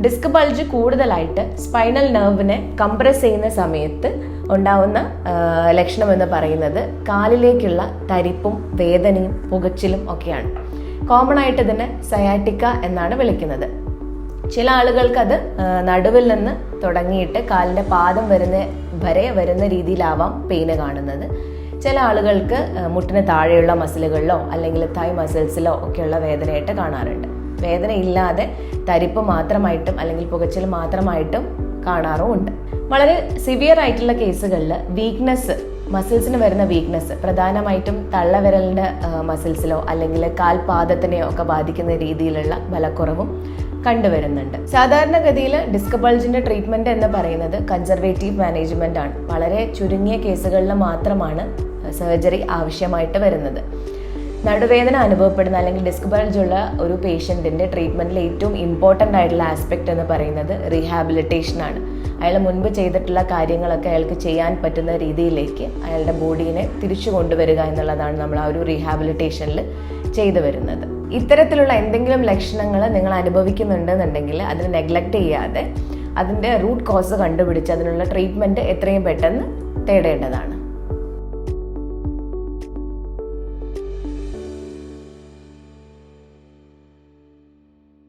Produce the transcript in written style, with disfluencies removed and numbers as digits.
Disc bulge കൂടുതലായിട്ട് spinal നെർവിനെ compress ചെയ്യുന്ന സമയത്ത് ഉണ്ടാവുന്ന ലക്ഷണം എന്ന് പറയുന്നത് കാലിലേക്കുള്ള തരിപ്പും വേദനയും പുകച്ചിലും ഒക്കെയാണ്. കോമൺ ആയിട്ട് ഇതിനെ സയാറ്റിക്ക എന്നാണ് വിളിക്കുന്നത്. ചില ആളുകൾക്ക് അത് നടുവിൽ നിന്ന് തുടങ്ങിയിട്ട് കാലിൻ്റെ പാദം വരുന്ന രീതിയിലാവാം പെയിന് കാണുന്നത്. ചില ആളുകൾക്ക് മുട്ടിന് താഴെയുള്ള മസിലുകളിലോ അല്ലെങ്കിൽ തൈ മസിൽസിലോ ഒക്കെയുള്ള വേദനയായിട്ട് കാണാറുണ്ട്. വേദന ഇല്ലാതെ തരിപ്പ് മാത്രമായിട്ടും അല്ലെങ്കിൽ പുകച്ചിൽ മാത്രമായിട്ടും കാണാറുമുണ്ട്. വളരെ സിവിയർ ആയിട്ടുള്ള കേസുകളിൽ മസിൽസിന് വരുന്ന വീക്ക്നെസ് പ്രധാനമായിട്ടും തള്ളവിരലിൻ്റെ മസിൽസിലോ അല്ലെങ്കിൽ കാൽപാദത്തിനെയോ ഒക്കെ ബാധിക്കുന്ന രീതിയിലുള്ള ബലക്കുറവും കണ്ടുവരുന്നുണ്ട്. സാധാരണഗതിയിൽ ഡിസ്ക് ബൾജിന്റെ ട്രീറ്റ്മെന്റ് എന്ന് പറയുന്നത് കൺസർവേറ്റീവ് മാനേജ്മെന്റ് ആണ്. വളരെ ചുരുങ്ങിയ കേസുകളിൽ മാത്രമാണ് സർജറി ആവശ്യമായിട്ട് വരുന്നത്. നടുവേദന അനുഭവപ്പെടുന്ന അല്ലെങ്കിൽ ഡിസ്ക് ബൾജ് ഉള്ള ഒരു പേഷ്യൻറ്റിൻ്റെ ട്രീറ്റ്മെൻറ്റിൽ ഏറ്റവും ഇമ്പോർട്ടൻ്റ് ആയിട്ടുള്ള ആസ്പെക്റ്റ് എന്ന് പറയുന്നത് റീഹാബിലിറ്റേഷൻ ആണ്. അയാൾ മുൻപ് ചെയ്തിട്ടുള്ള കാര്യങ്ങളൊക്കെ അയാൾക്ക് ചെയ്യാൻ പറ്റുന്ന രീതിയിലേക്ക് അയാളുടെ ബോഡീനെ തിരിച്ചു കൊണ്ടുവരിക എന്നുള്ളതാണ് നമ്മൾ ആ ഒരു റീഹാബിലിറ്റേഷനിൽ ചെയ്തു വരുന്നത്. ഇത്തരത്തിലുള്ള എന്തെങ്കിലും ലക്ഷണങ്ങൾ നിങ്ങൾ അനുഭവിക്കുന്നുണ്ടെന്നുണ്ടെങ്കിൽ അതിനെ നെഗ്ലക്റ്റ് ചെയ്യാതെ അതിൻ്റെ റൂട്ട് കോസ് കണ്ടുപിടിച്ച് അതിനുള്ള ട്രീറ്റ്മെൻറ്റ് എത്രയും പെട്ടെന്ന് തേടേണ്ടതാണ്.